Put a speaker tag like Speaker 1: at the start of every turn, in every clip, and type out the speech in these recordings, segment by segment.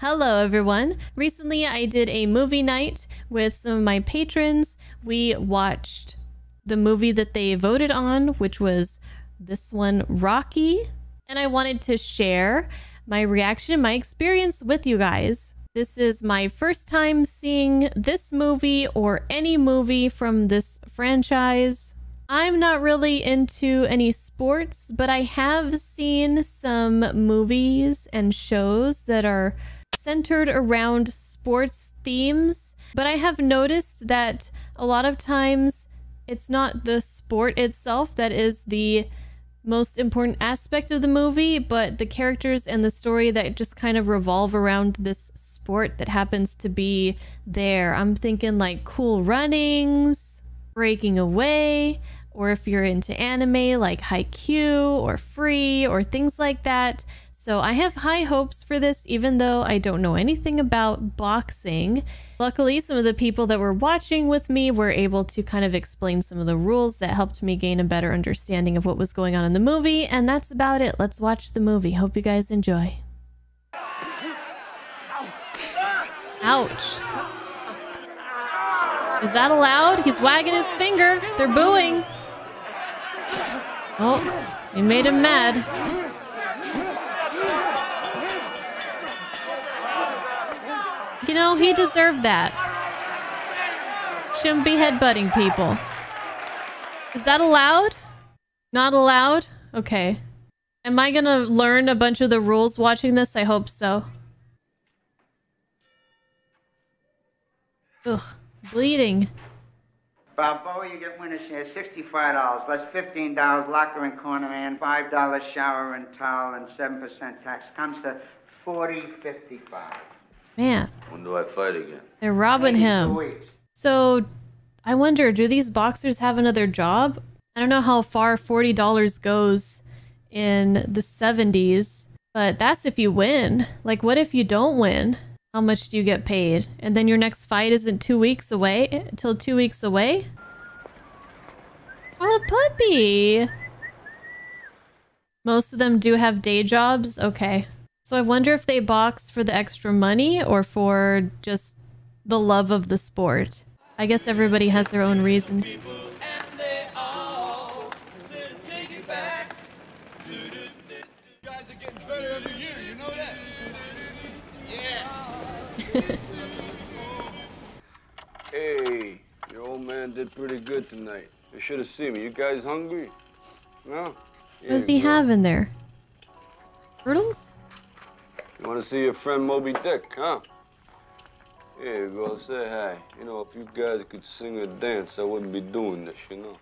Speaker 1: Hello everyone. Recently I did a movie night with some of my patrons. We watched the movie that they voted on, which was this one, Rocky. And I wanted to share my reaction, my experience with you guys. This is my first time seeing this movie or any movie from this franchise. I'm not really into any sports, but I have seen some movies and shows that are centered around sports themes. But I have noticed that a lot of times it's not the sport itself that is the most important aspect of the movie, but the characters and the story that just kind of revolve around this sport that happens to be there. I'm thinking like Cool Runnings, Breaking Away, or if you're into anime like Haikyuu or Free or things like that. So I have high hopes for this, even though I don't know anything about boxing. Luckily, some of the people that were watching with me were able to kind of explain some of the rules that helped me gain a better understanding of what was going on in the movie. And that's about it. Let's watch the movie. Hope you guys enjoy. Ouch. Is that allowed? He's wagging his finger. They're booing. Oh, he made him mad. You know, he deserved that. Shouldn't be headbutting people. Is that allowed? Not allowed? Okay. Am I gonna learn a bunch of the rules watching this? I hope so. Ugh. Bleeding.
Speaker 2: Balboa, you get winner share, $65. That's $15 locker and corner man, $5 shower and towel, and 7% tax. Comes to $40.55.
Speaker 1: Man.
Speaker 3: When do I fight again?
Speaker 1: They're robbing him. So, I wonder, do these boxers have another job? I don't know how far $40 goes in the 70s, but that's if you win. Like, what if you don't win? How much do you get paid? And then your next fight isn't 2 weeks away? Until 2 weeks away? Oh, puppy! Most of them do have day jobs? Okay. So I wonder if they box for the extra money or for just the love of the sport. I guess everybody has their own reasons.
Speaker 3: Hey, your old man did pretty good tonight. You should have seen me. You guys hungry? No?
Speaker 1: What does he have in there? Turtles?
Speaker 3: You want to see your friend Moby Dick, huh? Here you go, say hi. You know, if you guys could sing or dance, I wouldn't be doing this, you know?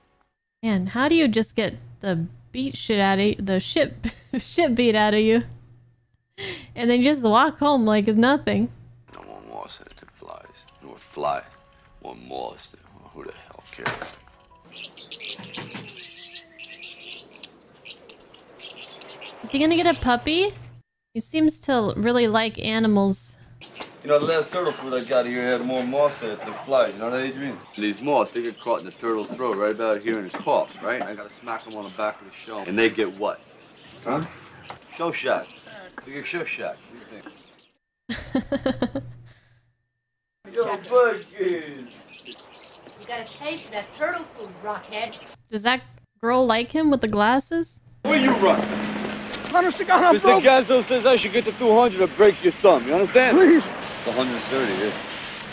Speaker 1: Man, how do you just get the shit out of you, the shit beat out of you, and then just walk home like it's nothing?
Speaker 3: No one more said it to flies. You know, fly. One more, who the hell cares?
Speaker 1: Is he gonna get a puppy? He seems to really like animals.
Speaker 3: You know, the last turtle food I got here had more moss in it than flies. You know that, Adrian? These moths, they get caught in the turtle's throat right about here in his cough, right? I gotta smack them on the back of the shell. And they get what? Huh? Show shot. They get show shot. What do you think? Yo, Buckins!
Speaker 4: You gotta taste that turtle food, Rockhead.
Speaker 1: Does that girl like him with the glasses?
Speaker 3: Where you run?
Speaker 5: Mr.
Speaker 3: Gazzo says I should get to 200 to break your thumb. You understand?
Speaker 5: Please.
Speaker 3: It's 130, yeah.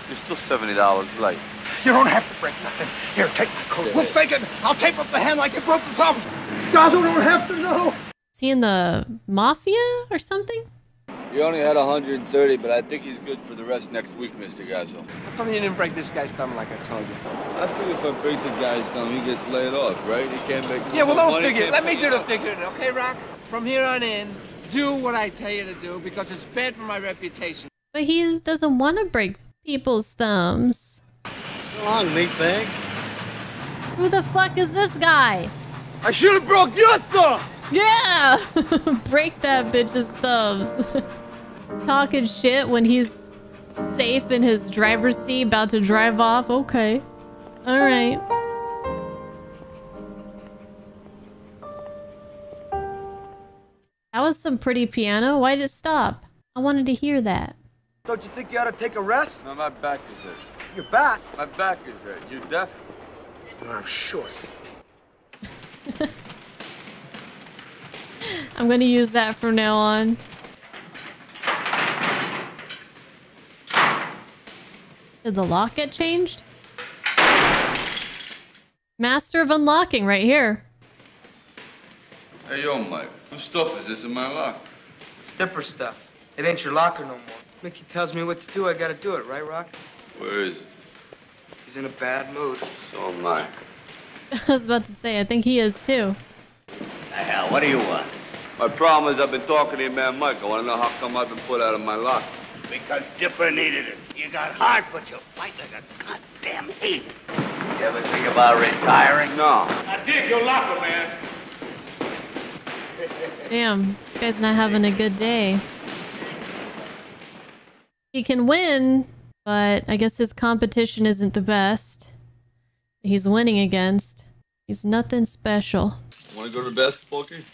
Speaker 3: You're still $70 late.
Speaker 5: You don't have to break nothing. Here, take my coat. We'll fake it. I'll tape up the hand like you broke the thumb. Gazzo don't have to know.
Speaker 1: Is he in the mafia or something?
Speaker 3: You only had 130, but I think he's good for the rest next week, Mr. Gazzo.
Speaker 6: How come you didn't break this guy's thumb like I told you?
Speaker 3: I think if I break the guy's thumb, he gets laid off, right? He can't make
Speaker 6: Yeah, well,
Speaker 3: no
Speaker 6: don't
Speaker 3: money,
Speaker 6: figure it.
Speaker 3: can't
Speaker 6: Let me
Speaker 3: pay
Speaker 6: do
Speaker 3: it
Speaker 6: the
Speaker 3: off.
Speaker 6: figuring, okay, Rock? From here on in, do what I tell you to do because it's bad for my reputation.
Speaker 1: But he doesn't want to break people's thumbs.
Speaker 5: So long, meatbag.
Speaker 1: Who the fuck is this guy?
Speaker 3: I should have broke your thumb!
Speaker 1: Yeah! Break that bitch's thumbs. Talking shit when he's safe in his driver's seat about to drive off. Okay. Alright. That was some pretty piano. Why did it stop? I wanted to hear that.
Speaker 5: Don't you think you ought to take a rest?
Speaker 3: No, my back is hurt.
Speaker 5: Your back?
Speaker 3: My back is hurt. You deaf?
Speaker 5: No, I'm short.
Speaker 1: I'm gonna use that from now on. Did the lock get changed? Master of unlocking right here.
Speaker 3: Hey, yo, Mike. Whose stuff is this in my locker?
Speaker 5: It's Dipper stuff. It ain't your locker no more. Mickey tells me what to do, I gotta do it, right, Rock?
Speaker 3: Where is it?
Speaker 5: He's in a bad mood.
Speaker 3: So am I.
Speaker 1: I was about to say, I think he is too.
Speaker 7: The hell, what do you want?
Speaker 3: My problem is I've been talking to your man Mike. I want to know how come I've been put out of my locker.
Speaker 7: Because Dipper needed it. You got heart, but you fight like a goddamn ape. You ever think about retiring?
Speaker 3: No.
Speaker 5: I dig your locker, man.
Speaker 1: Damn, this guy's not having a good day. He can win, but I guess his competition isn't the best. He's winning against. He's nothing special.
Speaker 3: Want to go to the basketball game?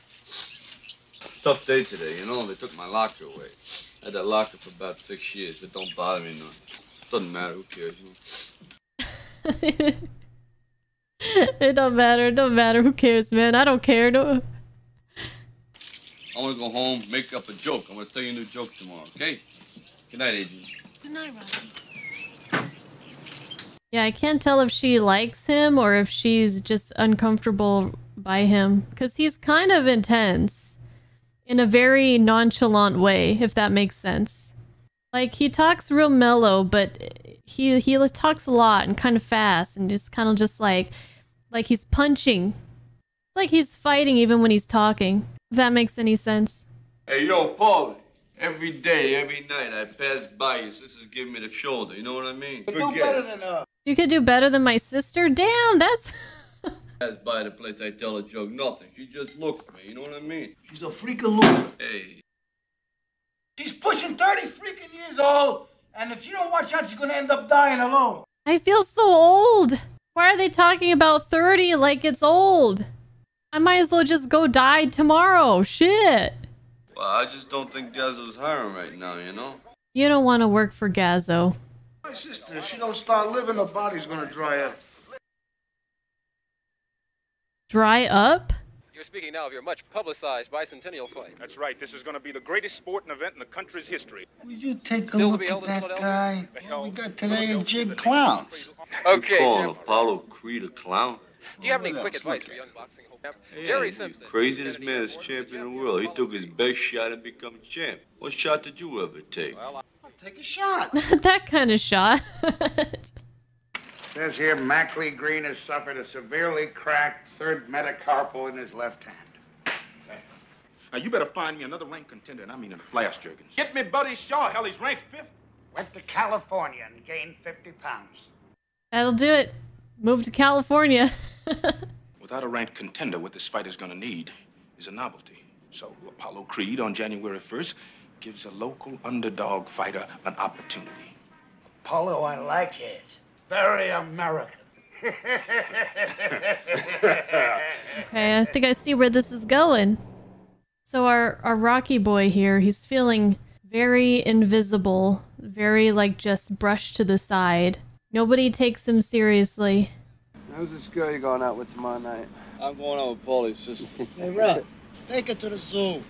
Speaker 3: Tough day today, you know? They took my locker away. I had that locker for about 6 years. It don't bother me none. Doesn't matter. Who cares, you know?
Speaker 1: It don't matter. It don't matter. Who cares, man? I don't care. No.
Speaker 3: I want to go home, make up a joke. I'm going to tell you a new joke tomorrow, okay? Good night, Adrian.
Speaker 4: Good night, Rocky.
Speaker 1: Yeah, I can't tell if she likes him or if she's just uncomfortable by him. Because he's kind of intense. In a very nonchalant way, if that makes sense. Like, he talks real mellow, but he talks a lot and kind of fast and just kind of just like he's punching. Like he's fighting even when he's talking. If that makes any sense.
Speaker 3: Hey, yo, Paul. Every day, every night, I pass by your sister's giving me the shoulder. You know what I mean? Forget it.
Speaker 1: You could do better than my sister? Damn, that's...
Speaker 3: Pass by the place, I tell a joke. Nothing. She just looks at me. You know what I mean?
Speaker 5: She's a freaking loser.
Speaker 3: Hey.
Speaker 5: She's pushing 30 freaking years old, and if she don't watch out, she's gonna end up dying alone.
Speaker 1: I feel so old. Why are they talking about 30 like it's old? I might as well just go die tomorrow. Shit.
Speaker 3: Well, I just don't think Gazzo's hiring right now, you know?
Speaker 1: You don't want to work for Gazzo.
Speaker 5: My sister, if she don't start living, her body's gonna dry up.
Speaker 1: Dry up?
Speaker 8: You're speaking now of your much publicized bicentennial fight.
Speaker 9: That's right. This is going to be the greatest sporting event in the country's history.
Speaker 5: Would you take a
Speaker 8: Still to
Speaker 5: look
Speaker 8: be
Speaker 5: at
Speaker 8: held in
Speaker 5: that
Speaker 8: Philadelphia?
Speaker 5: guy?
Speaker 9: The hell?
Speaker 5: We got today a jig clowns.
Speaker 8: Okay,
Speaker 3: You calling
Speaker 8: Jim.
Speaker 3: Apollo Creed a clown?
Speaker 8: Do you have any
Speaker 5: What
Speaker 8: quick
Speaker 5: else?
Speaker 8: advice
Speaker 5: Look
Speaker 8: for
Speaker 5: at
Speaker 8: young boxing?
Speaker 3: Yeah,
Speaker 8: Jerry
Speaker 3: you
Speaker 8: Simpson.
Speaker 3: craziest man is champion in the world. He took his best shot and become champ. What shot did you ever take?
Speaker 8: Well,
Speaker 5: I'll take a shot.
Speaker 1: That kind of shot.
Speaker 2: Says here Mackley Green has suffered a severely cracked third metacarpal in his left hand.
Speaker 9: Now, you better find me another ranked contender, and I mean in the flash jerkins. Get me Buddy Shaw. Hell, he's ranked 5th.
Speaker 2: Went to California and gained 50 pounds.
Speaker 1: That'll do it. Move to California.
Speaker 9: Without a ranked contender, what this fight is going to need is a novelty. So, Apollo Creed on January 1st gives a local underdog fighter an opportunity.
Speaker 2: Apollo, I like it. Very American.
Speaker 1: Okay, I think I see where this is going. So our Rocky boy here, he's feeling very invisible, very like just brushed to the side. Nobody takes him seriously.
Speaker 3: Who's this girl you going out with tomorrow night? I'm going out with Paulie's sister.
Speaker 10: Hey, Rob, take her to the zoo.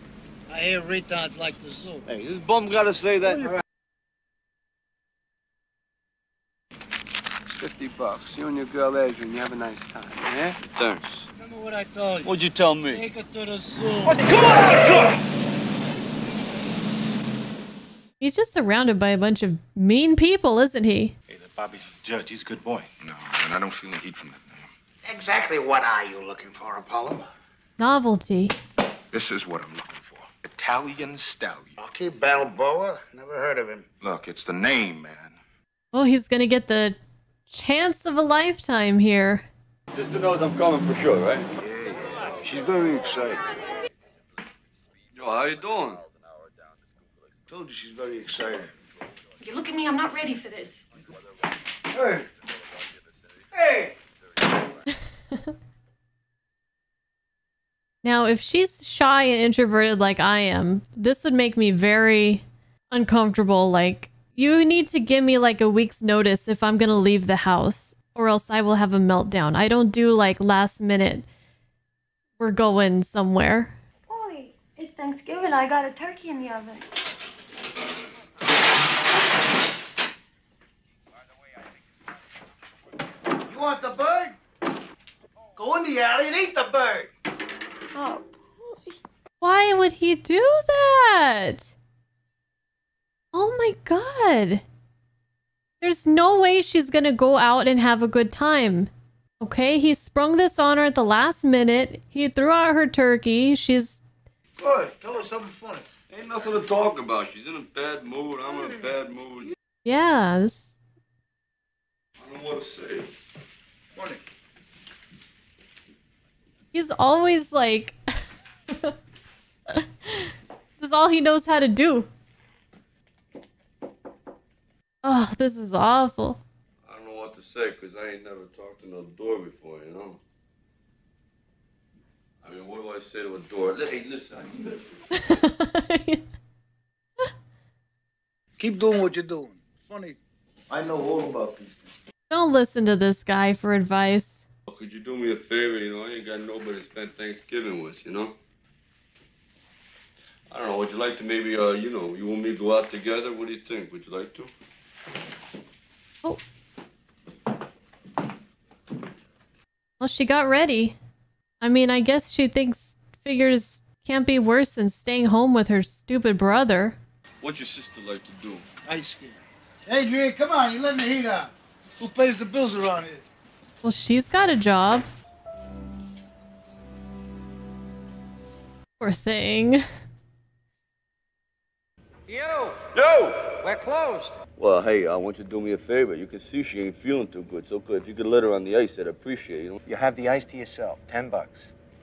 Speaker 10: I hear retards like the zoo.
Speaker 3: Hey, this bum gotta say that. $50. You and your girl Adrian, you have a nice time, yeah? Thanks.
Speaker 10: Remember what I told you?
Speaker 3: What'd you tell me?
Speaker 10: Take her to the zoo.
Speaker 1: He's just surrounded by a bunch of mean people, isn't he?
Speaker 9: Hey, that Bobby Judge, he's a good boy. No, and I don't feel the heat from that now.
Speaker 2: Exactly what are you looking for, Apollo?
Speaker 1: Novelty.
Speaker 9: This is what I'm looking for. Italian stallion.
Speaker 2: Rocky Balboa? Never heard of him.
Speaker 9: Look, it's the name, man.
Speaker 1: Oh, he's gonna get the chance of a lifetime here.
Speaker 3: Sister knows I'm coming for sure, right?
Speaker 2: Yeah. She's very excited.
Speaker 3: Yo, how you doing?
Speaker 2: Told you she's very excited.
Speaker 4: You look at me, I'm not ready for this.
Speaker 2: Hey! Hey!
Speaker 1: Now, if she's shy and introverted like I am, this would make me very uncomfortable. Like, You need to give me like a week's notice if I'm gonna leave the house, or else I will have a meltdown. I don't do like last minute, we're going somewhere.
Speaker 11: Boy, it's Thanksgiving. I got a turkey in the oven.
Speaker 5: You want the bird? Go in the alley and eat the bird.
Speaker 11: Oh,
Speaker 1: Why would he do that? Oh my god. There's no way she's gonna go out and have a good time. Okay, he sprung this on her at the last minute. He threw out her turkey. She's...
Speaker 5: Good. Tell her something funny.
Speaker 3: Ain't nothing to talk about. She's in a bad mood. I'm in a bad mood.
Speaker 1: Yeah, this...
Speaker 3: I don't know what to say.
Speaker 5: Funny.
Speaker 1: He's always like... This is all he knows how to do. Oh, this is awful.
Speaker 3: I don't know what to say, because I ain't never talked to no door before, you know? I mean, what do I say to a door? Hey, listen.
Speaker 10: Keep doing what you're doing. Funny. I know all about these things.
Speaker 1: Don't listen to this guy for advice.
Speaker 3: Could you do me a favor, you know? I ain't got nobody to spend Thanksgiving with, you know? I don't know, would you like to maybe, you know, you and me go out together? What do you think? Would you like to?
Speaker 1: Oh. Well, she got ready. I mean, I guess she figures can't be worse than staying home with her stupid brother.
Speaker 3: What'd your sister like to do?
Speaker 10: Ice skating. Adrian, come on, you're letting the heat out. Who pays the bills around here?
Speaker 1: Well, she's got a job. Poor thing.
Speaker 8: Yo! We're closed.
Speaker 3: Well, hey, I want you to do me a favor. You can see she ain't feeling too good, so if you could let her on the ice, I'd appreciate it, you know?
Speaker 12: You have the ice to yourself. $10.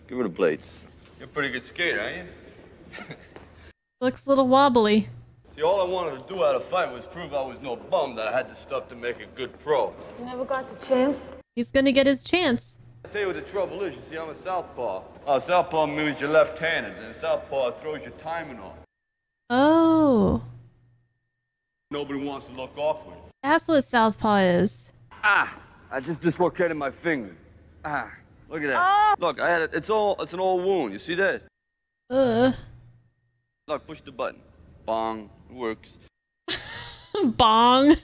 Speaker 3: Give her the blades. You're a pretty good skater, ain't you?
Speaker 1: Looks a little wobbly.
Speaker 3: See, all I wanted to do out of fight was prove I was no bum, that I had the stuff to make a good pro.
Speaker 11: you never got the chance?
Speaker 1: He's gonna get his chance.
Speaker 3: I'll tell you what the trouble is. You see, I'm a southpaw. Southpaw means you're left-handed, and southpaw throws your timing off.
Speaker 1: Oh.
Speaker 3: Nobody wants to look awkward.
Speaker 1: That's what Southpaw is.
Speaker 3: Ah! I just dislocated my finger. Ah! Look at that. Look, I had it. It's an old wound. You see that? Look, push the button. Bong. It works.
Speaker 1: Bong.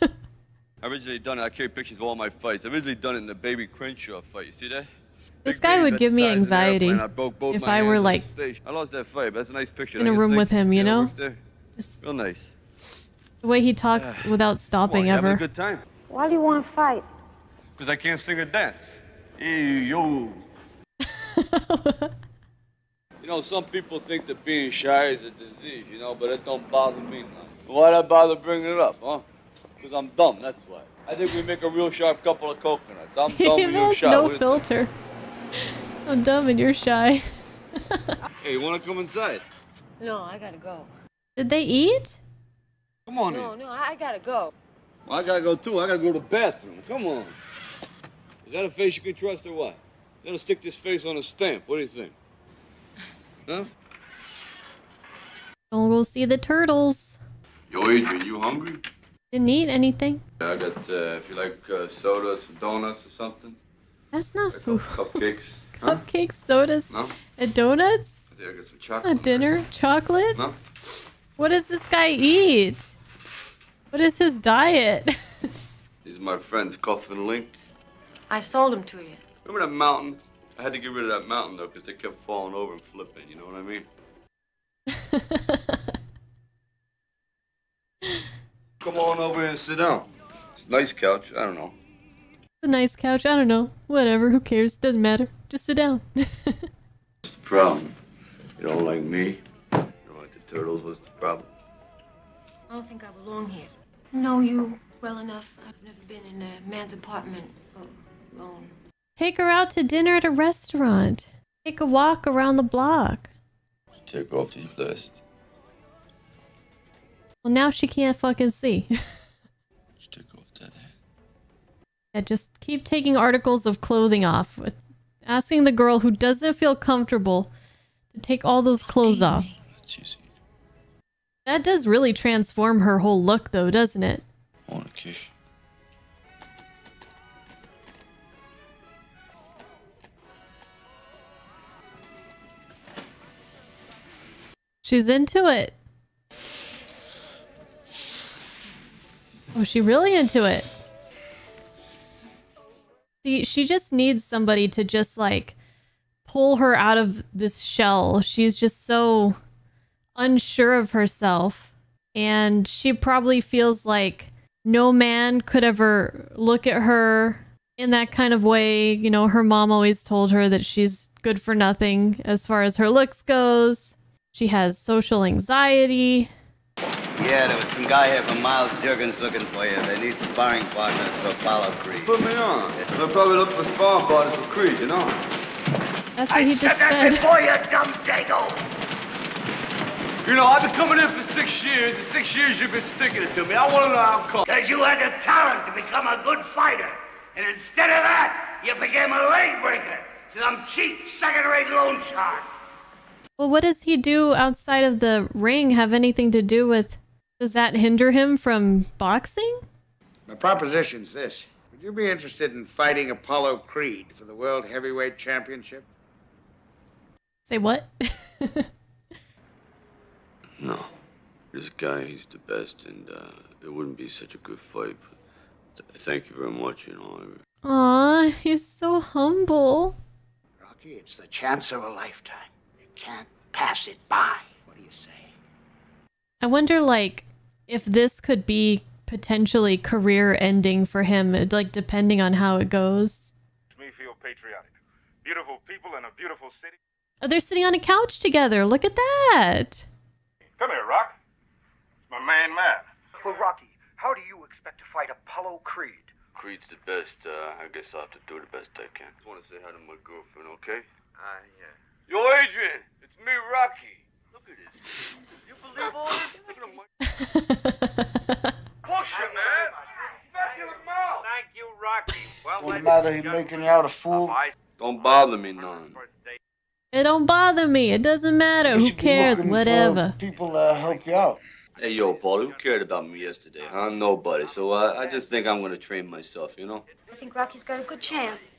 Speaker 3: I originally done it. I carry pictures of all my fights. I originally done it in the Baby Crenshaw fight. You see that?
Speaker 1: This guy would give me anxiety if I were like
Speaker 3: I lost that fight, but that's a nice picture.
Speaker 1: in a room with him, you know?
Speaker 3: Just real nice.
Speaker 1: The way he talks without stopping ever.
Speaker 3: Having a good time.
Speaker 11: Why do you want to fight?
Speaker 3: Because I can't sing or dance. Hey, yo. You know, some people think that being shy is a disease, you know, but it don't bother me none. Why'd I bother bringing it up, huh? Because I'm dumb, that's why. I think we make a real sharp couple of coconuts. I'm dumb and you're shy.
Speaker 1: No filter. I'm dumb and you're shy.
Speaker 3: Hey, you want to come inside?
Speaker 4: No, I gotta go.
Speaker 1: Did they eat?
Speaker 3: Come on
Speaker 4: No,
Speaker 3: in.
Speaker 4: no, I gotta go.
Speaker 3: Well, I gotta go too. I gotta go to the bathroom. Come on. Is that a face you can trust or what? They'll stick this face on a stamp. What do you think? Huh?
Speaker 1: Don't go see the turtles.
Speaker 3: Yo, Adrian, you hungry?
Speaker 1: Didn't eat anything.
Speaker 3: Yeah, I got, if you like sodas or donuts or something.
Speaker 1: That's not food.
Speaker 3: Cupcakes.
Speaker 1: Cupcakes, sodas,
Speaker 3: No?
Speaker 1: and donuts?
Speaker 3: I think I got some chocolate.
Speaker 1: A dinner? Chocolate?
Speaker 3: No?
Speaker 1: What does this guy eat? What is his diet?
Speaker 3: These are my friends, Cuff and Link.
Speaker 4: I sold them to you.
Speaker 3: Remember that mountain? I had to get rid of that mountain, though, because they kept falling over and flipping, you know what I mean? Come on over here and sit down. It's a nice couch, I don't know.
Speaker 1: It's a nice couch. I don't know. Whatever. Who cares? Doesn't matter. Just sit down.
Speaker 3: What's the problem? You don't like me? You don't like the turtles? What's the problem?
Speaker 4: I don't think I belong here. Know you well enough. I've never been in a man's apartment alone.
Speaker 1: Take her out to dinner at a restaurant. Take a walk around the block.
Speaker 3: Take off these glasses.
Speaker 1: Well, now she can't fucking see.
Speaker 3: Take off that hat.
Speaker 1: Yeah, just keep taking articles of clothing off. With asking the girl who doesn't feel comfortable to take all those clothes off.
Speaker 3: That's easy.
Speaker 1: That does really transform her whole look though, doesn't it?
Speaker 3: I want to kiss you.
Speaker 1: She's into it. Oh, she really into it. See, she just needs somebody to just like pull her out of this shell. She's just so unsure of herself. And she probably feels like no man could ever look at her in that kind of way. You know, her mom always told her that she's good for nothing as far as her looks goes. She has social anxiety.
Speaker 7: Yeah, there was some guy here from Miles Juggins looking for you. They need sparring partners for Apollo Creed.
Speaker 3: Put me on. They'll probably look for sparring partners for Creed, you know?
Speaker 1: That's what he just said.
Speaker 7: I said that before, you dumb dago!
Speaker 3: You know, I've been coming in for 6 years. In 6 years, you've been sticking it to me. I want to know how come.
Speaker 7: Because you had the talent to become a good fighter. And instead of that, you became a leg breaker. Some cheap, second-rate loan shark.
Speaker 1: Well, what does he do outside of the ring have anything to do with... Does that hinder him from boxing?
Speaker 10: My proposition's this. Would you be interested in fighting Apollo Creed for the World Heavyweight Championship?
Speaker 1: Say what?
Speaker 3: No. This guy, he's the best, and it wouldn't be such a good fight. But thank you very much, you know.
Speaker 1: Aw, he's so humble.
Speaker 10: Rocky, it's the chance of a lifetime. You can't pass it by. What do you say?
Speaker 1: I wonder, like, if this could be potentially career ending for him, like, depending on how it goes.
Speaker 13: Me feel patriotic. Beautiful people in a beautiful city.
Speaker 1: Oh, they're sitting on a couch together. Look at that.
Speaker 13: Come here, Rock. It's my main man.
Speaker 5: Well, Rocky, how do you expect to fight Apollo Creed?
Speaker 3: Creed's the best. I guess I'll have to do the best I can. Just want to say hi to my girlfriend, okay?
Speaker 5: Yeah.
Speaker 3: Yo, Adrian, it's me, Rocky. Look at this. You believe all this? Look at him.
Speaker 13: Push him, man. Smack your mouth. Thank you, Rocky. Well,
Speaker 10: What's the matter? He making you out a fool?
Speaker 3: Don't bother me none.
Speaker 1: It don't bother me. It doesn't matter.
Speaker 10: You
Speaker 1: Who
Speaker 10: should be
Speaker 1: cares?
Speaker 10: looking
Speaker 1: Whatever.
Speaker 10: for people help you out.
Speaker 3: Hey, yo, Paul, who cared about me yesterday? Huh? Nobody. So I just think I'm going to train myself, you know?
Speaker 4: I think Rocky's got a good chance.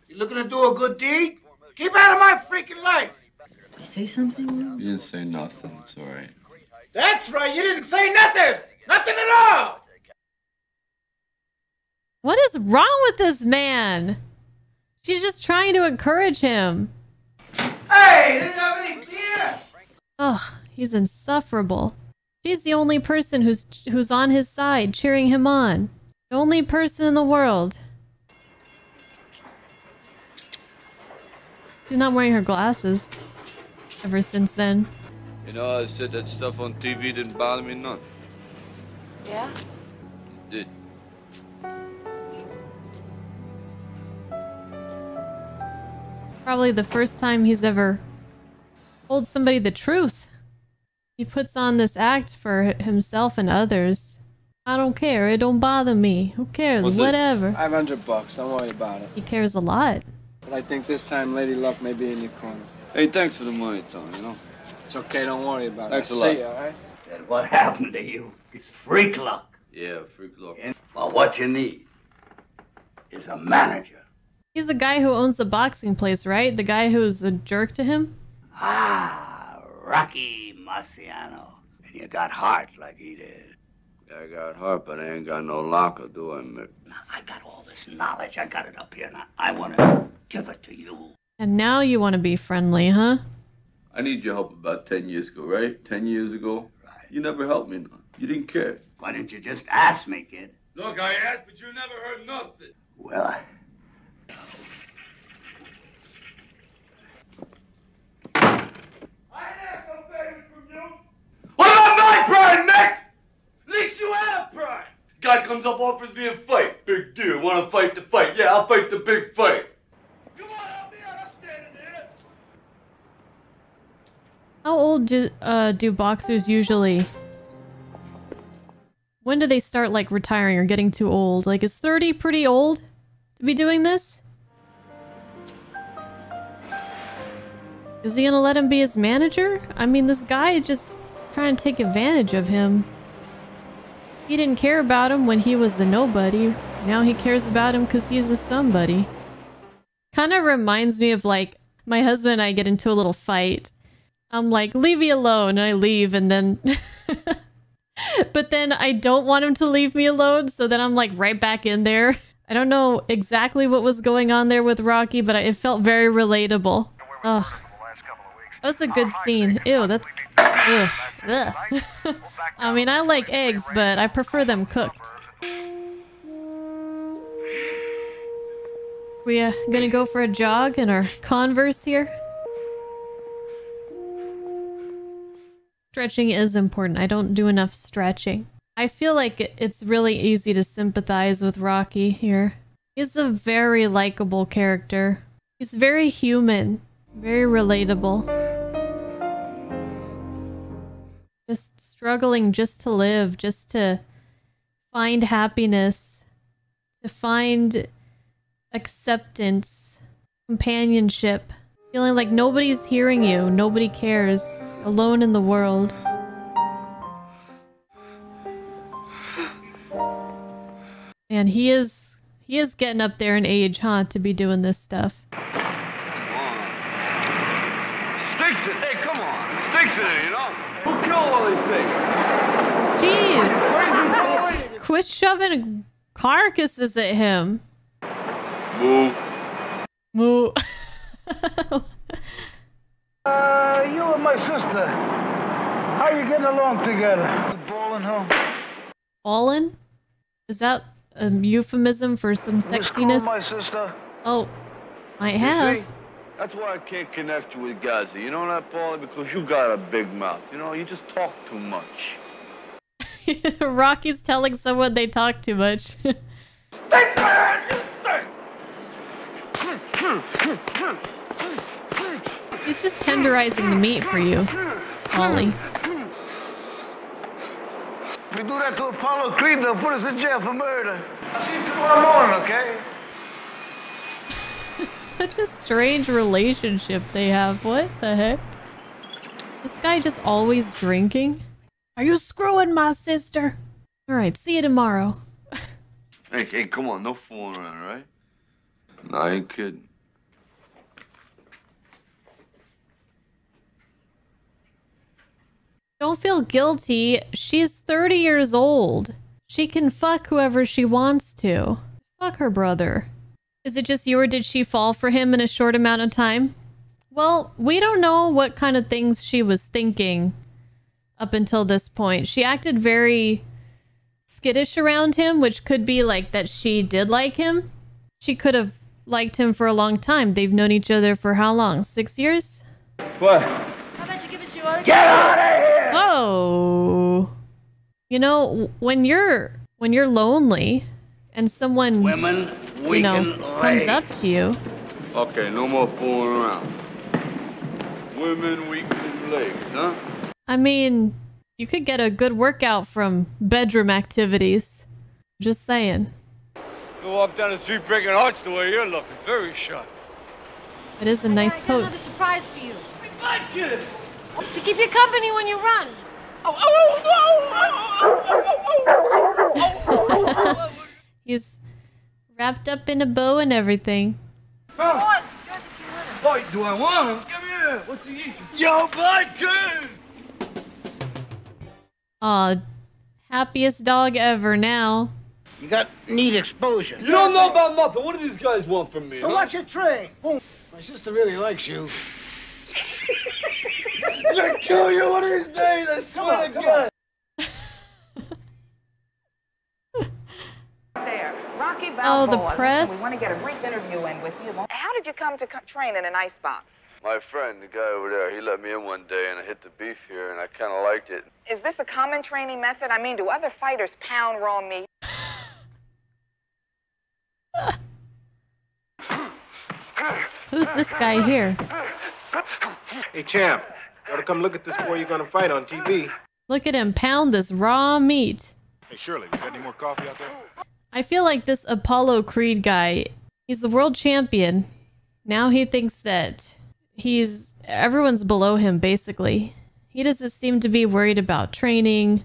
Speaker 10: You looking to do a good deed? Keep out of my freaking life.
Speaker 4: Did I say something?
Speaker 3: You didn't say nothing. It's all right.
Speaker 10: That's right. You didn't say nothing. Nothing at all.
Speaker 1: What is wrong with this man? She's just trying to encourage him.
Speaker 10: Hey, didn't have any beer.
Speaker 1: Oh, he's insufferable. She's the only person who's on his side, cheering him on. The only person in the world. She's not wearing her glasses. Ever since then.
Speaker 3: You know, I said that stuff on TV didn't bother me none.
Speaker 4: Yeah?
Speaker 3: It did.
Speaker 1: Probably the first time he's ever told somebody the truth. He puts on this act for himself and others. I don't care. It don't bother me. Who cares?
Speaker 6: What's
Speaker 1: Whatever.
Speaker 6: $500. Don't worry about it.
Speaker 1: He cares a lot.
Speaker 6: But I think this time Lady Luck may be in your corner.
Speaker 3: Hey, thanks for the money, Tom, you know?
Speaker 6: It's okay. Don't worry about
Speaker 3: Thanks
Speaker 6: it.
Speaker 3: a lot.
Speaker 6: See you, all right?
Speaker 7: Then what happened to you? It's freak luck.
Speaker 3: Yeah, freak luck.
Speaker 7: Well, what you need is a manager.
Speaker 1: He's the guy who owns the boxing place, right? The guy who's a jerk to him?
Speaker 7: Ah, Rocky Marciano. And you got heart like he did.
Speaker 3: I got heart, but I ain't got no locker, do I, Mick?
Speaker 7: Now, I got all this knowledge. I got it up here. Now, I want to give it to you.
Speaker 1: And now you want to be friendly, huh?
Speaker 3: I need your help about 10 years ago, right? 10 years ago?
Speaker 7: Right.
Speaker 3: You never helped me none. You didn't care.
Speaker 7: Why didn't you just ask me, kid?
Speaker 3: Look, I asked, but you never heard nothing.
Speaker 7: Well,
Speaker 3: What about my pride, Mick? At least you had a pride. Guy comes up, offers me a fight. Big deal. Want to fight the fight? Yeah, I'll fight the big fight. Come on, help me out. I'm standing there.
Speaker 1: How old do boxers usually... When do they start, like, retiring or getting too old? Like, is 30 pretty old to be doing this? Is he gonna let him be his manager? I mean, this guy just trying to take advantage of him. He didn't care about him when he was the nobody. Now he cares about him because he's a somebody. Kind of reminds me of like my husband and I get into a little fight. I'm like, leave me alone, and I leave, and then but then I don't want him to leave me alone, so then I'm like right back in there. I don't know exactly what was going on there with Rocky, but it felt very relatable. Ugh. That was a good scene. Ew, that's... Ugh. Ugh. I mean, I like eggs, but I prefer them cooked. We gonna go for a jog in our Converse here? Stretching is important. I don't do enough stretching. I feel like it's really easy to sympathize with Rocky here. He's a very likable character. He's very human. Very relatable. Just struggling just to live, just to find happiness, to find acceptance, companionship, feeling like nobody's hearing you, nobody cares, alone in the world. And he is getting up there in age, huh, to be doing this stuff.
Speaker 3: Sticks it, hey, come on. Sticks in it, you know? Who killed all these things?
Speaker 1: Jeez. Quit shoving carcasses at him.
Speaker 3: Moo.
Speaker 1: Moo.
Speaker 14: You and my sister, how you getting along together? You ballin', huh?
Speaker 1: Ballin'? Is that a euphemism for some sexiness?
Speaker 14: My sister.
Speaker 1: Oh, I have.
Speaker 3: See? That's why I can't connect you with Gaza. You know that, Paulie? Because you got a big mouth. You know, you just talk too much.
Speaker 1: Rocky's telling someone they talk too much.
Speaker 14: Stink, man! You stink!
Speaker 1: He's just tenderizing the meat for you, Ollie.
Speaker 14: If we do that to Apollo Creed, they'll put us in jail for murder. I'll see you tomorrow morning, okay?
Speaker 1: Such a strange relationship they have. What the heck? This guy just always drinking? Are you screwing my sister? Alright, see you tomorrow.
Speaker 3: Hey, come on, no fooling around, right? No, I ain't kidding.
Speaker 1: Don't feel guilty. She's 30 years old. She can fuck whoever she wants to. Fuck her brother. Is it just you, or did she fall for him in a short amount of time? Well, we don't know what kind of things she was thinking up until this point. She acted very skittish around him, which could be like that she did like him. She could have liked him for a long time. They've known each other for how long? 6 years?
Speaker 3: What?
Speaker 11: How about you give us your other...
Speaker 14: Get out of here!
Speaker 1: Oh. You know, when you're lonely and someone, you know, comes up to you.
Speaker 3: Okay, no more fooling around. Women weaken legs, huh?
Speaker 1: I mean, you could get a good workout from bedroom activities. Just saying.
Speaker 3: You walk down the street breaking hearts the way you're looking. Very sharp.
Speaker 1: It is a nice
Speaker 4: I got another
Speaker 1: coat.
Speaker 4: surprise for you.
Speaker 14: My kids!
Speaker 4: To keep you company when you run.
Speaker 1: He's wrapped up in a bow and everything.
Speaker 4: Boys, it's yours if you want it.
Speaker 14: Boy, do I want him? Give me that. What's he eating? Yo, my kid!
Speaker 1: Aw, happiest dog ever now.
Speaker 14: You got neat exposure.
Speaker 3: You don't know about nothing. What do these guys want from me,
Speaker 14: So
Speaker 3: huh?
Speaker 14: watch your train. Boom. My sister really likes you.
Speaker 3: I'm gonna kill you one of these days, I swear to God.
Speaker 15: There, Rocky
Speaker 1: Oh,
Speaker 15: Balboa.
Speaker 1: the press?
Speaker 15: Listen, we want to get a brief interview in with you. How did you come to train in an icebox?
Speaker 3: My friend, the guy over there, he let me in one day and I hit the beef here and I kind of liked it.
Speaker 15: Is this a common training method? I mean, do other fighters pound raw meat?
Speaker 1: Who's this guy here?
Speaker 16: Hey, champ, gotta come look at this boy you're gonna fight on TV.
Speaker 1: Look at him pound this raw meat.
Speaker 9: Hey, Shirley, you got any more coffee out there?
Speaker 1: I feel like this Apollo Creed guy, he's the world champion. Now he thinks that everyone's below him basically. He doesn't seem to be worried about training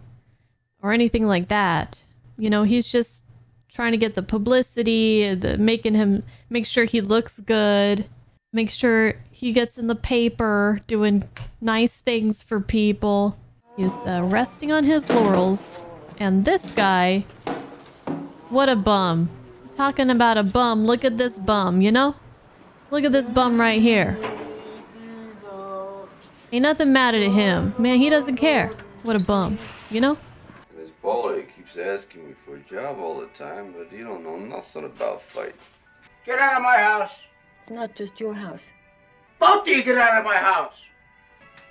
Speaker 1: or anything like that. You know, he's just trying to get the publicity, make sure he looks good, make sure he gets in the paper, doing nice things for people. He's resting on his laurels. And this guy, what a bum. Talking about a bum, look at this bum, you know? Look at this bum right here. Ain't nothing matter to him. Man, he doesn't care. What a bum, you know?
Speaker 3: This baller keeps asking me for a job all the time, but he don't know nothing about fighting.
Speaker 8: Get out of my house.
Speaker 4: It's not just your house.
Speaker 8: Both of you get out of my house.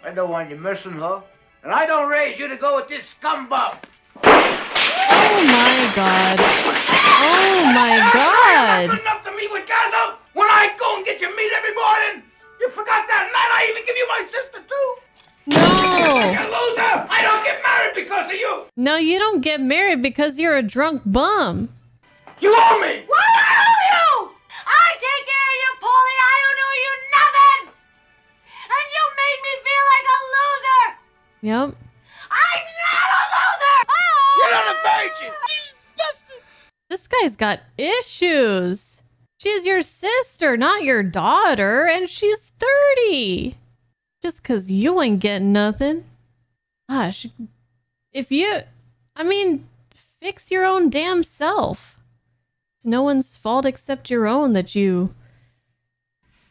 Speaker 8: I don't want you missing her. And I don't raise you to go with this scumbag.
Speaker 1: Oh my god. Oh my god.
Speaker 8: That's enough to me with Gaza. When I go and get your meat every morning, you forgot that night I even give you my sister too.
Speaker 1: No.
Speaker 8: You loser. I don't get married because of you.
Speaker 1: No, you don't get married because you're a drunk bum.
Speaker 8: You owe me.
Speaker 11: What do I owe you? I take care of you, Paulie. I don't owe you nothing. And you made me feel like a loser.
Speaker 1: Yep.
Speaker 11: I'm not a loser. Oh.
Speaker 8: You're not a virgin. She's dusty.
Speaker 1: This guy's got issues. She's your sister, not your daughter, and she's 30. Just because you ain't getting nothing. Gosh. Fix your own damn self. It's no one's fault except your own that you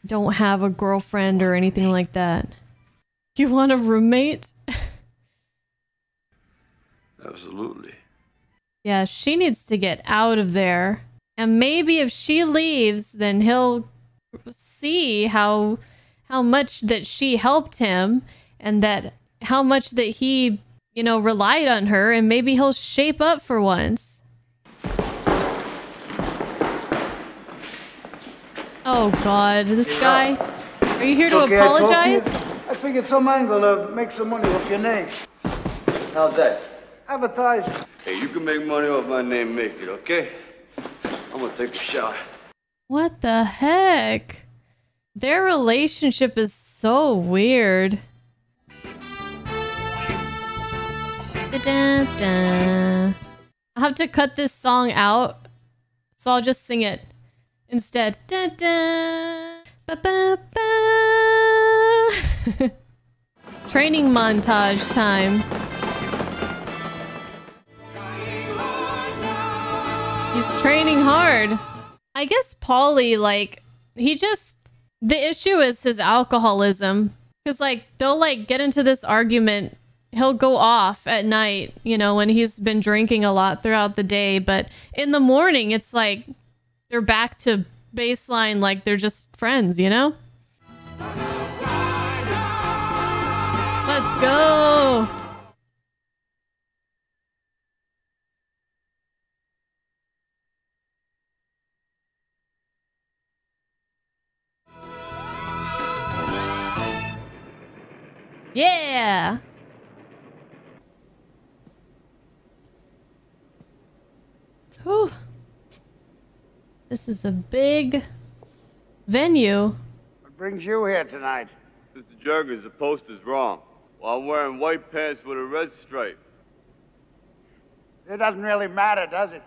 Speaker 1: don't have a girlfriend or anything like that. You want a roommate?
Speaker 3: Absolutely.
Speaker 1: Yeah, she needs to get out of there. And maybe if she leaves, then he'll see how much that she helped him and that how much that he, relied on her, and maybe he'll shape up for once. Oh God, this guy. Are you here to apologize?
Speaker 14: I figured some angle to make some money off your name.
Speaker 3: How's that?
Speaker 14: Advertising.
Speaker 3: Hey, you can make money off my name, make it, okay? I'm gonna take a shower.
Speaker 1: What the heck? Their relationship is so weird. Da-da-da. I'll have to cut this song out, so I'll just sing it instead. Da-da. Ba-ba-ba. Training montage time. He's training hard. I guess Paulie, the issue is his alcoholism. Because, they'll, get into this argument. He'll go off at night, when he's been drinking a lot throughout the day. But in the morning, it's like they're back to baseline, like they're just friends, Let's go! Yeah! Whew. This is a big venue.
Speaker 10: What brings you here tonight?
Speaker 3: Mr. Jurgens, the poster's wrong. Well, I'm wearing white pants with a red stripe.
Speaker 10: It doesn't really matter, does it?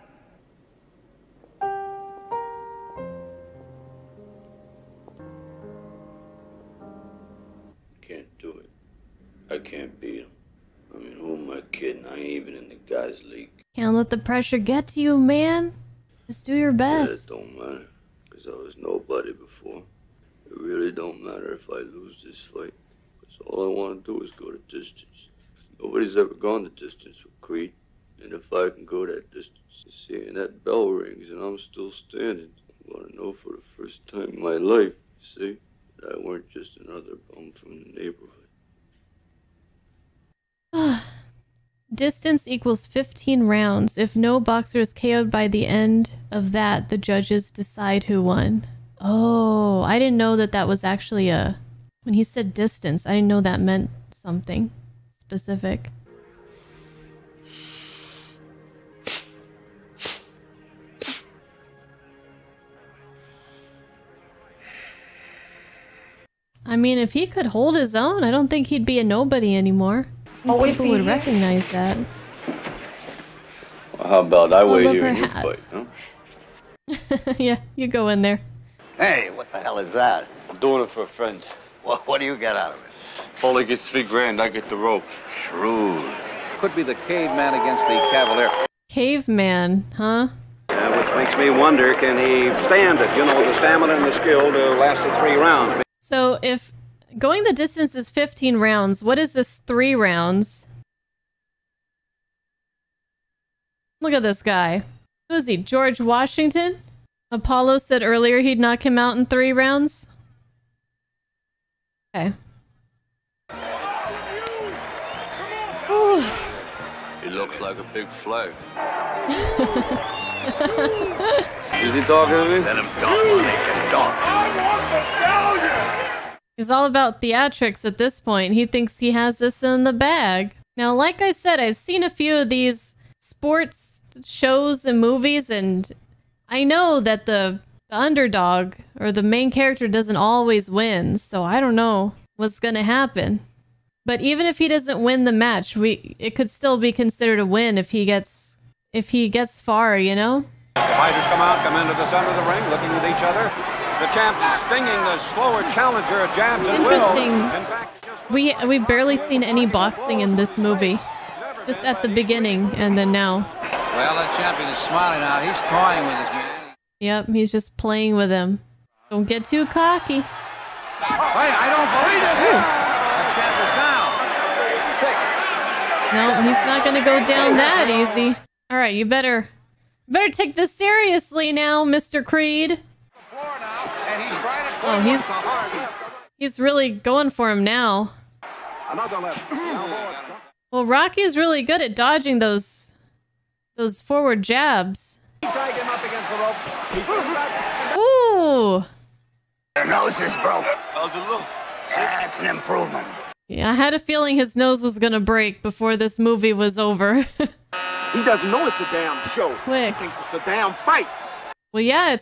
Speaker 3: Can't do it. I can't beat him. I mean, who am I kidding? I ain't even in the guys' league.
Speaker 1: Can't let the pressure get to you, man. Just do your best.
Speaker 3: Yeah, it don't matter. Because I was nobody before. It really don't matter if I lose this fight. Because all I want to do is go the distance. Nobody's ever gone the distance with Creed. And if I can go that distance, seeing that bell rings and I'm still standing, I'm going to know for the first time in my life, see, that I weren't just another bum from the neighborhood.
Speaker 1: Distance equals 15 rounds. If no boxer is KO'd by the end of that, the judges decide who won. Oh, I didn't know that was actually when he said distance, I didn't know that meant something specific. I mean, if he could hold his own, I don't think he'd be a nobody anymore. People would recognize that.
Speaker 3: Well, how about I wait
Speaker 1: love
Speaker 3: here
Speaker 1: her
Speaker 3: and you
Speaker 1: hat.
Speaker 3: fight, huh?
Speaker 1: Yeah, you go in there.
Speaker 10: Hey, what the hell is that?
Speaker 3: I'm doing it for a friend.
Speaker 10: What do you get out of it?
Speaker 3: Paulie gets $3,000, I get the rope.
Speaker 10: Shrewd.
Speaker 12: Could be the caveman against the cavalier.
Speaker 1: Caveman, huh?
Speaker 12: Which makes me wonder, can he stand it? You know, the stamina and the skill to last the 3 rounds.
Speaker 1: So if going the distance is 15 rounds, what is this 3 rounds? Look at this guy. Who is he? George Washington? Apollo said earlier he'd knock him out in 3 rounds. Okay. Whew.
Speaker 3: He looks like a big flag. Is he talking to me?
Speaker 10: Let him talk while they can talk.
Speaker 1: He's all about theatrics at this point. He thinks he has this in the bag. Now, like I said, I've seen a few of these sports shows and movies, and I know that the underdog or the main character doesn't always win, so I don't know what's gonna happen. But even if he doesn't win the match, it could still be considered a win if he gets far, you know?
Speaker 12: The fighters come into the center of the ring, looking at each other. The champ is stinging the slower challenger, jabs and
Speaker 1: Interesting. We've barely seen any boxing in this movie. Just at the beginning and then now.
Speaker 6: Well, the champion is smiling now. He's toying with his man.
Speaker 1: Yep, he's just playing with him. Don't get too cocky.
Speaker 6: Hey, I don't believe it. The champ is down. 6.
Speaker 1: No, he's not gonna go down that easy. All right, you better take this seriously now, Mr. Creed. Oh, he's really going for him now.
Speaker 12: Another left.
Speaker 1: Well, Rocky's really good at dodging those forward jabs.
Speaker 12: Tag him up against the rope. He's going back.
Speaker 1: Ooh.
Speaker 10: Your nose is broke.
Speaker 3: How's it look?
Speaker 10: That's an improvement.
Speaker 1: Yeah, I had a feeling his nose was gonna break before this movie was over.
Speaker 12: He doesn't know it's a damn show.
Speaker 1: Quick.
Speaker 12: He thinks it's a damn fight.
Speaker 1: Well, yeah,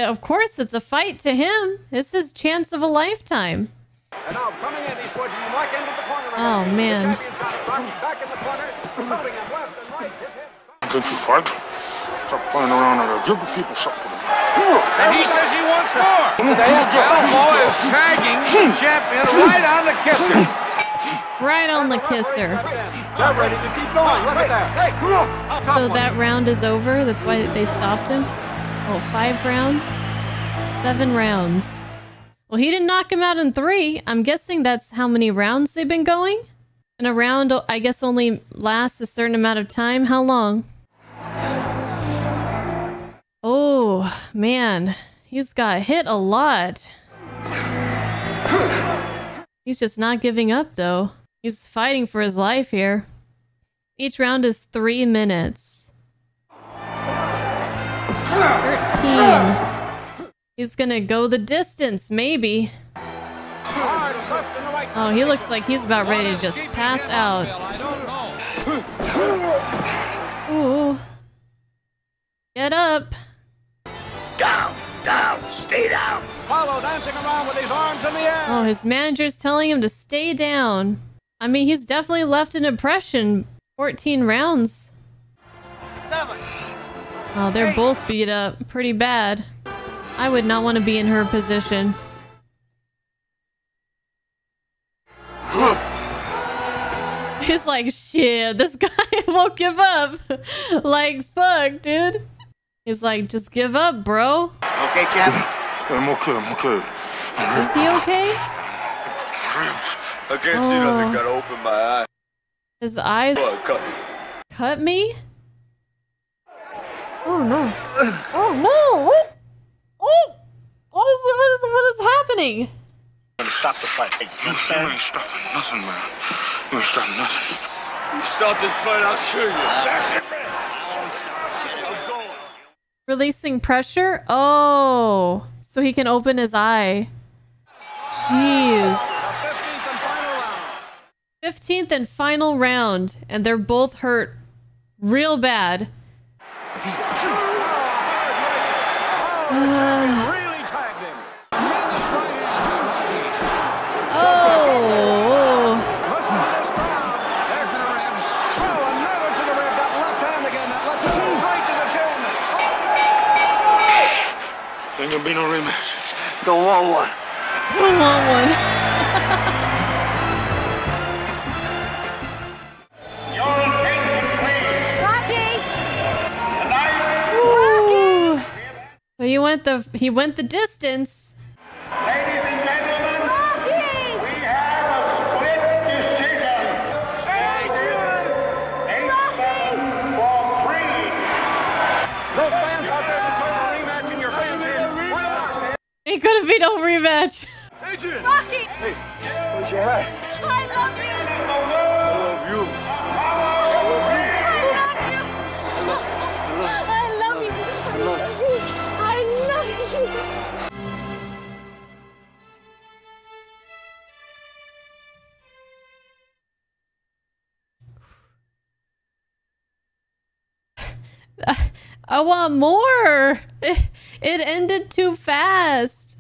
Speaker 1: of course it's a fight to him. It's his chance of a lifetime.
Speaker 12: And now coming in, he's going to walk into the corner.
Speaker 1: Oh, man.
Speaker 12: Back in the corner, holding him left and right.
Speaker 9: Can't you fight? Stop playing around and give the people something.
Speaker 6: And he says he wants more. Elmo is tagging the champion right on the kisser.
Speaker 1: Right on the kisser.
Speaker 12: They're ready to keep going. Look at that. Hey, come on.
Speaker 1: So that round is over? That's why they stopped him? Oh, 5 rounds? 7 rounds. Well, he didn't knock him out in 3. I'm guessing that's how many rounds they've been going? And a round, I guess, only lasts a certain amount of time. How long? Oh, man. He's got hit a lot. He's just not giving up, though. He's fighting for his life here. Each round is 3 minutes. 13. He's gonna go the distance, maybe. Oh, he looks like he's about ready to just pass out. Ooh. Get up.
Speaker 7: Down, down, stay down.
Speaker 12: Apollo dancing around with his arms in the air.
Speaker 1: Oh, his manager's telling him to stay down. I mean, he's definitely left an impression. 14 rounds.
Speaker 6: 7.
Speaker 1: Oh, they're both beat up pretty bad. I would not want to be in her position. He's like, shit, this guy won't give up. Like, fuck, dude. He's like, just give up, bro.
Speaker 6: Okay, champ.
Speaker 9: I'm okay, I'm okay.
Speaker 1: Is he okay?
Speaker 3: I can't see nothing. Gotta open my eye.
Speaker 1: His eyes
Speaker 3: Cut me.
Speaker 1: cut me? Oh no. Oh no! What? Oh! What is happening?
Speaker 9: I'm gonna stop the fight. Hey, you ain't stopping nothing, man. You ain't stopping nothing.
Speaker 3: You stop this fight, I'll kill you.
Speaker 1: Releasing pressure? Oh. So he can open his eye. Jeez. 15th and final round. And they're both hurt real bad.
Speaker 9: Ain't gonna be no rematch.
Speaker 5: Don't want one.
Speaker 1: Don't want one. Ooh. So he went the distance.
Speaker 13: Ladies and gentlemen, we have a split decision. 8-7 for Creed.
Speaker 12: Those fans out there declare a rematch in your fans here.
Speaker 1: Ain't gonna be no rematch.
Speaker 12: Adrian!
Speaker 11: Rocky!
Speaker 12: Hey, where's your hat?
Speaker 11: I love you!
Speaker 12: I love you.
Speaker 11: I love you! I love you!
Speaker 1: I want more. It ended too fast.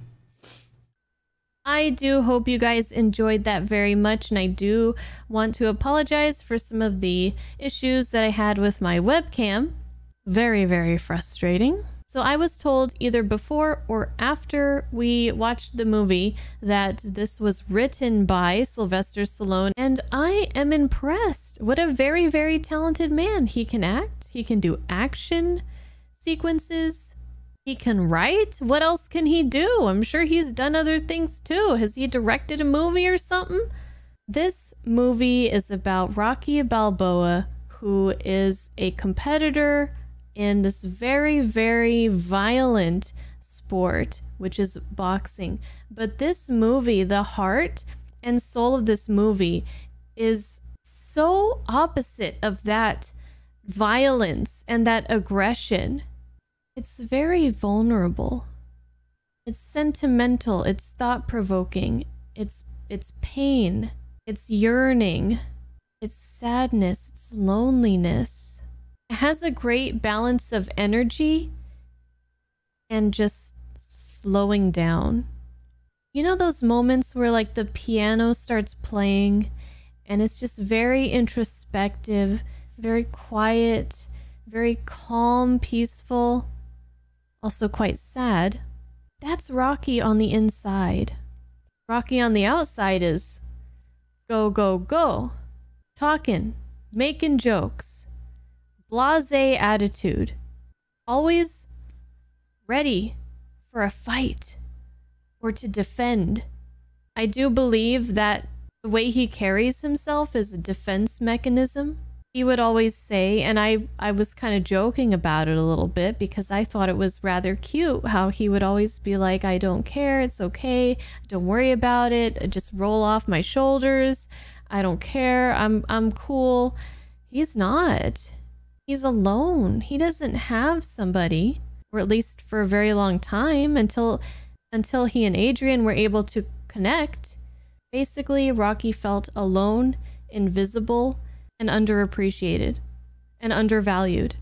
Speaker 1: I do hope you guys enjoyed that very much, and I do want to apologize for some of the issues that I had with my webcam. Very, very frustrating. So I was told either before or after we watched the movie that this was written by Sylvester Stallone, and I am impressed. What a very, very talented man. He can act, he can do action sequences, he can write. What else can he do? I'm sure he's done other things too. Has he directed a movie or something? This movie is about Rocky Balboa, who is a competitor in this very, very violent sport, which is boxing. But this movie, the heart and soul of this movie, is so opposite of that violence and that aggression. It's very vulnerable. It's sentimental. It's thought-provoking. It's pain. It's yearning. It's sadness. It's loneliness. It has a great balance of energy and just slowing down. You know those moments where like the piano starts playing and it's just very introspective, very quiet, very calm, peaceful, also quite sad? That's Rocky on the inside. Rocky on the outside is go, go, go. Talking, making jokes. Blasé attitude. Always ready for a fight or to defend. I do believe that the way he carries himself is a defense mechanism. He would always say, and I was kind of joking about it a little bit because I thought it was rather cute how he would always be like, I don't care, it's okay, don't worry about it, just roll off my shoulders, I don't care, I'm cool. He's not. He's alone. He doesn't have somebody, or at least for a very long time, until he and Adrian were able to connect. Basically, Rocky felt alone, invisible, and underappreciated and undervalued.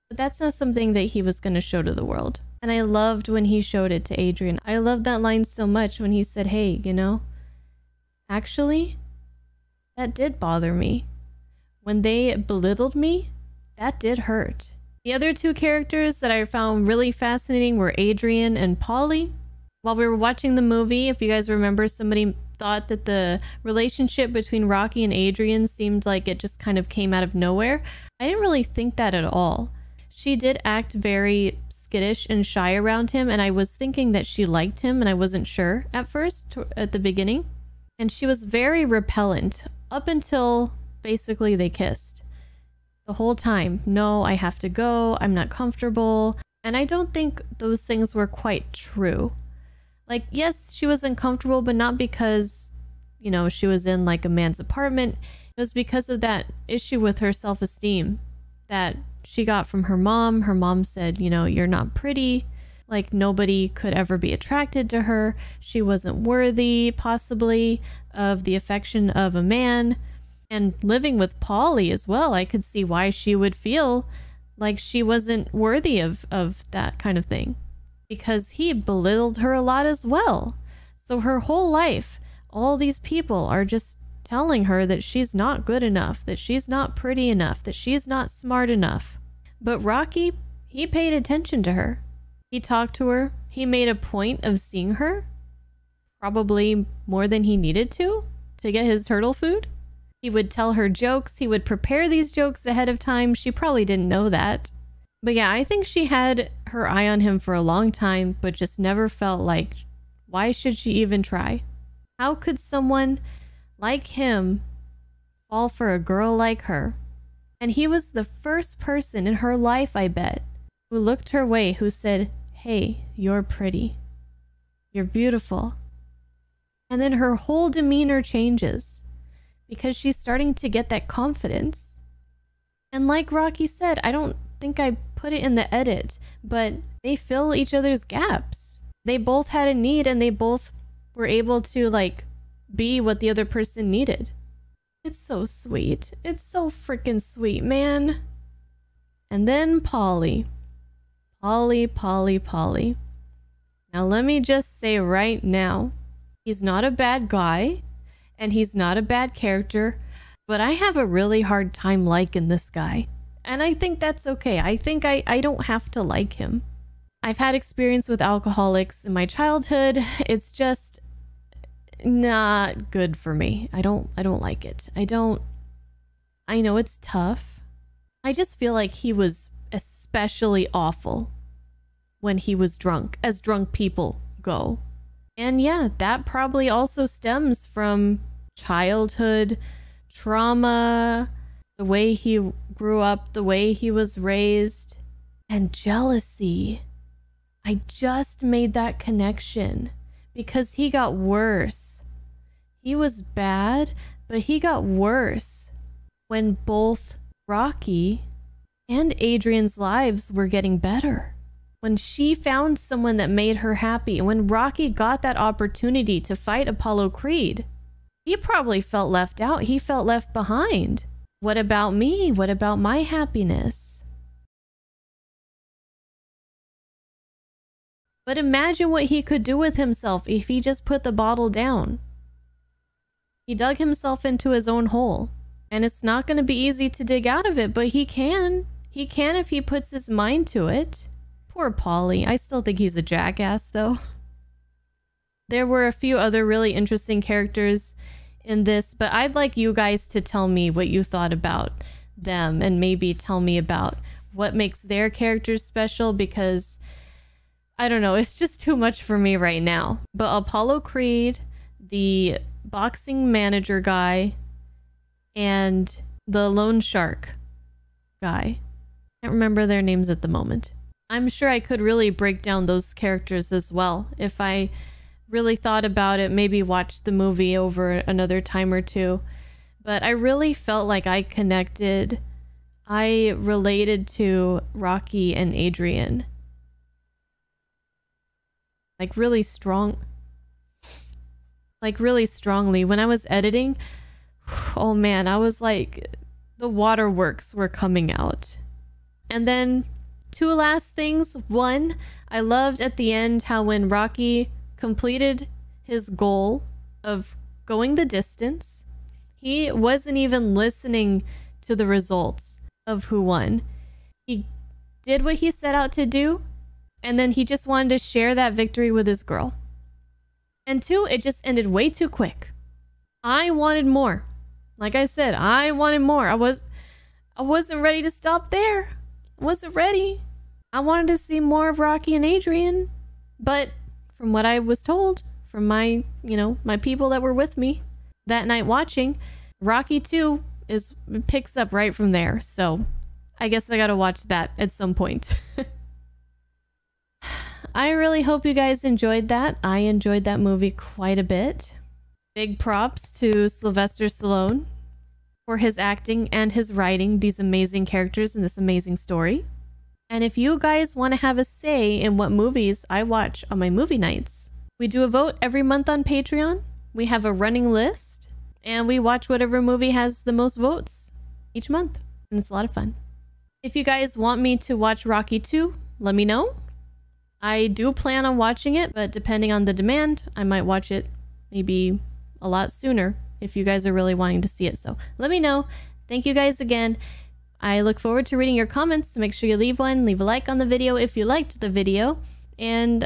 Speaker 1: But that's not something that he was going to show to the world. And I loved when he showed it to Adrian. I loved that line so much when he said, hey, you know, actually, that did bother me. When they belittled me, that did hurt. The other two characters that I found really fascinating were Adrian and Paulie. While we were watching the movie, if you guys remember, somebody thought that the relationship between Rocky and Adrian seemed like it just kind of came out of nowhere. I didn't really think that at all. She did act very skittish and shy around him, and I was thinking that she liked him, and I wasn't sure at first, at the beginning. And she was very repellent up until basically they kissed. The whole time, no, I have to go, I'm not comfortable. And I don't think those things were quite true. Like, yes, she was uncomfortable, but not because, you know, she was in like a man's apartment. It was because of that issue with her self-esteem that she got from her mom. Her mom said, you know, you're not pretty. Like, nobody could ever be attracted to her. She wasn't worthy, possibly, of the affection of a man. And living with Paulie as well, I could see why she would feel like she wasn't worthy of that kind of thing. Because he belittled her a lot as well. So her whole life, all these people are just telling her that she's not good enough, that she's not pretty enough, that she's not smart enough. But Rocky, he paid attention to her. He talked to her. He made a point of seeing her, probably more than he needed to get his turtle food. He would tell her jokes. He would prepare these jokes ahead of time. She probably didn't know that. But yeah, I think she had her eye on him for a long time, but just never felt like, why should she even try? How could someone like him fall for a girl like her? And he was the first person in her life, I bet, who looked her way, who said, hey, you're pretty. You're beautiful. And then her whole demeanor changes because she's starting to get that confidence. And like Rocky said, I don't think I put it in the edit, but they fill each other's gaps. They both had a need and they both were able to like be what the other person needed. It's so sweet. It's so freaking sweet, man. And then Polly. Polly. Now let me just say right now, he's not a bad guy and he's not a bad character, but I have a really hard time liking this guy. And I think that's okay. I think I don't have to like him. I've had experience with alcoholics in my childhood. It's just not good for me. I don't like it. I know it's tough. I just feel like he was especially awful when he was drunk, as drunk people go. And yeah, that probably also stems from childhood trauma, the way he grew up, the way he was raised, and jealousy. I just made that connection because he got worse. He was bad, but he got worse when both Rocky and Adrian's lives were getting better. When she found someone that made her happy, and when Rocky got that opportunity to fight Apollo Creed, he probably felt left out. He felt left behind. What about me? What about my happiness? But imagine what he could do with himself if he just put the bottle down. He dug himself into his own hole. And it's not going to be easy to dig out of it, but he can. He can if he puts his mind to it. Poor Paulie. I still think he's a jackass, though. There were a few other really interesting characters in this, but I'd like you guys to tell me what you thought about them and maybe tell me about what makes their characters special, because I don't know, it's just too much for me right now. But Apollo Creed, the boxing manager guy, and the loan shark guy. Can't remember their names at the moment. I'm sure I could really break down those characters as well if I really thought about it, maybe watch the movie over another time or two. But I really felt like I connected. I related to Rocky and Adrian. Like really strong. Like really strongly. When I was editing, oh man, I was like, the waterworks were coming out. And then two last things. One, I loved at the end how when Rocky completed his goal of going the distance, he wasn't even listening to the results of who won. He did what he set out to do, and then he just wanted to share that victory with his girl. And two, it just ended way too quick. I wanted more. Like I said, I wanted more. I wasn't ready to stop there. I wasn't ready. I wanted to see more of Rocky and Adrian. But from what I was told, from my, my people that were with me that night watching, Rocky 2 picks up right from there. So I guess I gotta watch that at some point. I really hope you guys enjoyed that. I enjoyed that movie quite a bit. Big props to Sylvester Stallone for his acting and his writing these amazing characters in this amazing story. And if you guys want to have a say in what movies I watch on my movie nights, we do a vote every month on Patreon. We have a running list and we watch whatever movie has the most votes each month. And it's a lot of fun. If you guys want me to watch Rocky 2, let me know. I do plan on watching it, but depending on the demand, I might watch it maybe a lot sooner if you guys are really wanting to see it. So let me know. Thank you guys again. I look forward to reading your comments, so make sure you leave one, leave a like on the video if you liked the video. And